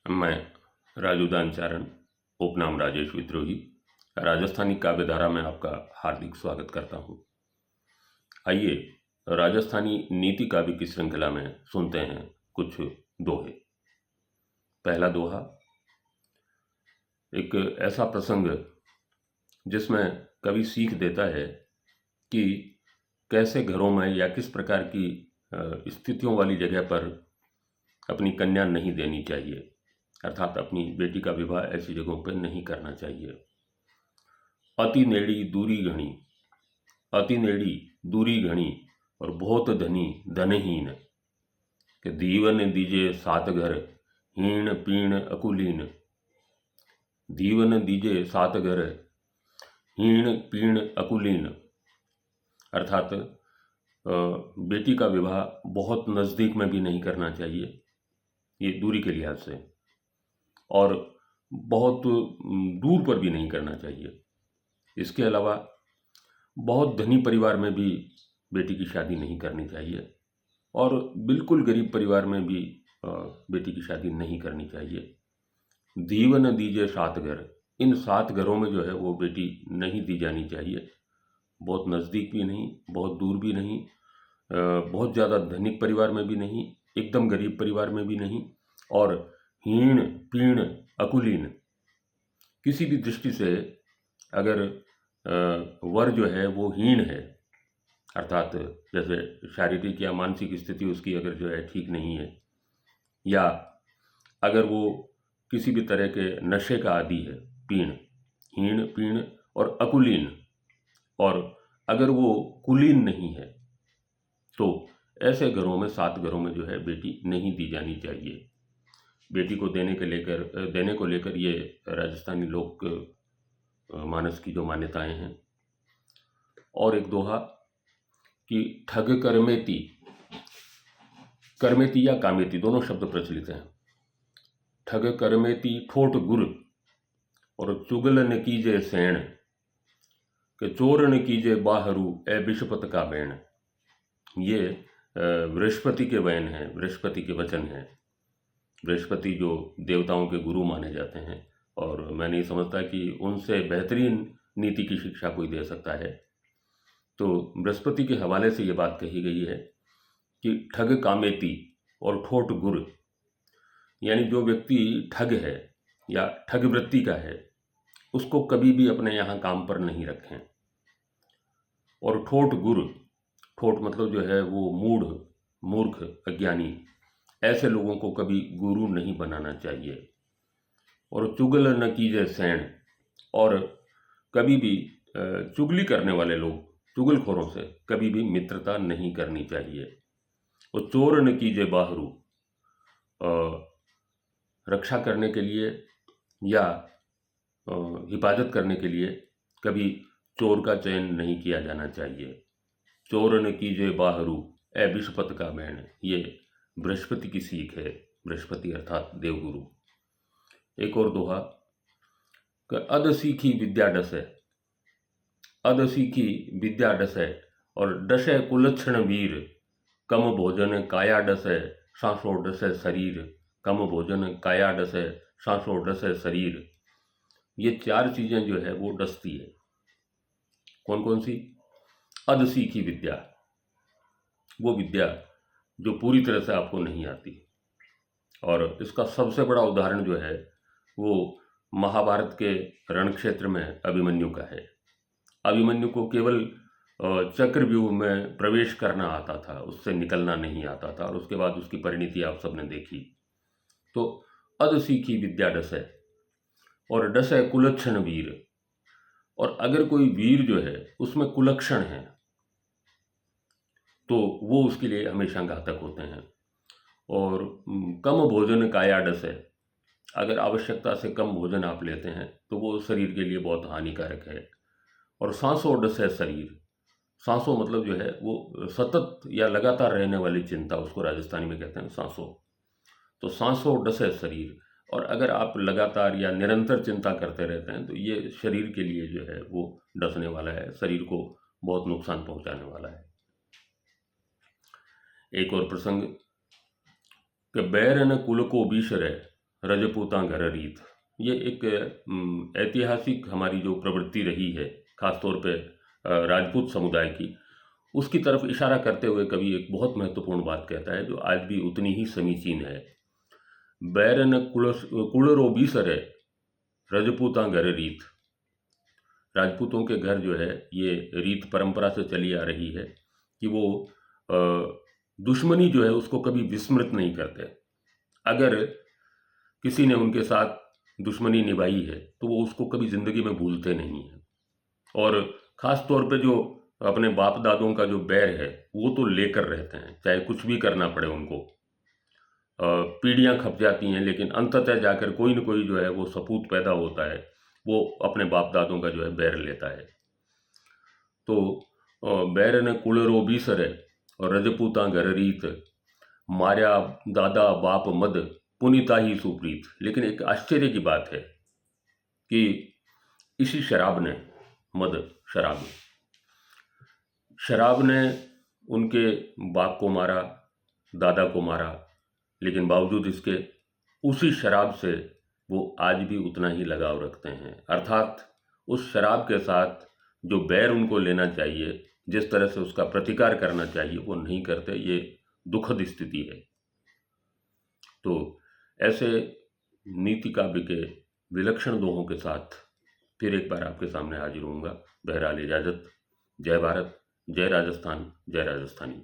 मैं राजूदान चारण, उपनाम राजेश विद्रोही, राजस्थानी काव्यधारा में आपका हार्दिक स्वागत करता हूँ। आइए राजस्थानी नीति काव्य की श्रृंखला में सुनते हैं कुछ दोहे। पहला दोहा, एक ऐसा प्रसंग जिसमें कवि सीख देता है कि कैसे घरों में या किस प्रकार की स्थितियों वाली जगह पर अपनी कन्या नहीं देनी चाहिए, अर्थात अपनी बेटी का विवाह ऐसी जगहों पर नहीं करना चाहिए। अति नेड़ी दूरी घनी, अति नेड़ी दूरी घनी और बहुत धनी धनहीन, कि दीवन दीजे सात घर हीण पीण अकुलीन। दीवन दीजे सात घर हीण पीण अकुलीन, अर्थात बेटी का विवाह बहुत नज़दीक में भी नहीं करना चाहिए, ये दूरी के लिहाज से, और बहुत दूर पर भी नहीं करना चाहिए। इसके अलावा बहुत धनी परिवार में भी बेटी की शादी नहीं करनी चाहिए और बिल्कुल गरीब परिवार में भी बेटी की शादी नहीं करनी चाहिए। दीवन दीजे सात घर, इन सात घरों में जो है वो बेटी नहीं दी जानी चाहिए। बहुत नज़दीक भी नहीं, बहुत दूर भी नहीं, बहुत ज़्यादा धनिक परिवार में भी नहीं, एकदम गरीब परिवार में भी नहीं, और हीण पीण अकुलीन, किसी भी दृष्टि से अगर वर जो है वो हीण है, अर्थात जैसे शारीरिक या मानसिक स्थिति उसकी अगर जो है ठीक नहीं है, या अगर वो किसी भी तरह के नशे का आदी है, पीण, हीण पीण और अकुलीन, और अगर वो कुलीन नहीं है, तो ऐसे घरों में, सात घरों में जो है बेटी नहीं दी जानी चाहिए। बेटी को देने को लेकर ये राजस्थानी लोक मानस की जो मान्यताएं हैं। और एक दोहा कि ठग करमेती, करमेती या कामेती दोनों शब्द प्रचलित हैं। ठग करमेती ठोट गुर और चुगल न कीजे सैण, के चोर न कीजे बाहरू ए बिशपत का बैण। ये बृहस्पति के वचन हैं, बृहस्पति के वचन हैं। बृहस्पति जो देवताओं के गुरु माने जाते हैं, और मैं नहीं समझता कि उनसे बेहतरीन नीति की शिक्षा कोई दे सकता है। तो बृहस्पति के हवाले से ये बात कही गई है कि ठग कामेती और ठोट गुर, यानी जो व्यक्ति ठग है या ठग वृत्ति का है उसको कभी भी अपने यहाँ काम पर नहीं रखें। और ठोट गुर, ठोट मतलब जो है वो मूढ़, मूर्ख, अज्ञानी, ऐसे लोगों को कभी गुरु नहीं बनाना चाहिए। और चुगल न कीजे सैण, और कभी भी चुगली करने वाले लोग, चुगलखोरों से कभी भी मित्रता नहीं करनी चाहिए। और चोर न कीजे बाहरू, रक्षा करने के लिए या हिफाजत करने के लिए कभी चोर का चयन नहीं किया जाना चाहिए। चोर न कीजे बाहरू ए बिशपत का बैण, ये बृहस्पति की सीख है, बृहस्पति अर्थात देवगुरु। एक और दोहा, अध सीखी विद्या डसे, अध सीखी विद्या डसे और डसे कुलक्षण वीर, कम भोजन काया डसे सांसो डसे शरीर, कम भोजन काया डसे सांसो डसे शरीर। ये चार चीजें जो है वो डसती है। कौन कौन सी? अध सीखी विद्या, वो विद्या जो पूरी तरह से आपको नहीं आती, और इसका सबसे बड़ा उदाहरण जो है वो महाभारत के रण क्षेत्र में अभिमन्यु का है। अभिमन्यु को केवल चक्रव्यूह में प्रवेश करना आता था, उससे निकलना नहीं आता था, और उसके बाद उसकी परिणति आप सबने देखी। तो अध सीखी विद्या डसे और डसे कुलक्षण वीर, और अगर कोई वीर जो है उसमें कुलक्षण है तो वो उसके लिए हमेशा घातक होते हैं। और कम भोजन काया डसे, अगर आवश्यकता से कम भोजन आप लेते हैं तो वो शरीर के लिए बहुत हानिकारक है। और सांसों डसे शरीर, सांसों मतलब जो है वो सतत या लगातार रहने वाली चिंता, उसको राजस्थानी में कहते हैं सांसों। तो सांसों डसे शरीर, और अगर आप लगातार या निरंतर चिंता करते रहते हैं तो ये शरीर के लिए जो है वो डसने वाला है, शरीर को बहुत नुकसान पहुंचाने वाला है। एक और प्रसंग, कि बैर न कुल को बीसरे रजपूता घर रीत, ये एक ऐतिहासिक हमारी जो प्रवृत्ति रही है, खासतौर पे राजपूत समुदाय की, उसकी तरफ इशारा करते हुए कवि एक बहुत महत्वपूर्ण बात कहता है, जो आज भी उतनी ही समीचीन है। बैरन कुलरो बीसरे रजपूता घर रीत। राजपूतों के घर जो है, ये रीत परंपरा से चली आ रही है कि वो दुश्मनी जो है उसको कभी विस्मृत नहीं करते। अगर किसी ने उनके साथ दुश्मनी निभाई है तो वो उसको कभी ज़िंदगी में भूलते नहीं हैं। और ख़ास तौर पे जो अपने बाप दादों का जो बैर है वो तो लेकर रहते हैं, चाहे कुछ भी करना पड़े उनको। पीढ़ियाँ खप जाती हैं, लेकिन अंततः जाकर कोई न कोई जो है वो सपूत पैदा होता है, वो अपने बाप दादों का जो है बैर लेता है। तो बैर ने कुलरो बीसरे और रजपूता घर रीत, मार्या दादा बाप मद पुनीता ही सुप्रीत। लेकिन एक आश्चर्य की बात है कि इसी शराब ने, मद शराब ने उनके बाप को मारा, दादा को मारा, लेकिन बावजूद इसके उसी शराब से वो आज भी उतना ही लगाव रखते हैं। अर्थात उस शराब के साथ जो बैर उनको लेना चाहिए, जिस तरह से उसका प्रतिकार करना चाहिए, वो नहीं करते। ये दुखद स्थिति है। तो ऐसे नीति काव्य के विलक्षण दोहों के साथ फिर एक बार आपके सामने हाजिर होऊंगा। बहरहाल इजाज़त। जय भारत, जय राजस्थान, जय राजस्थानी।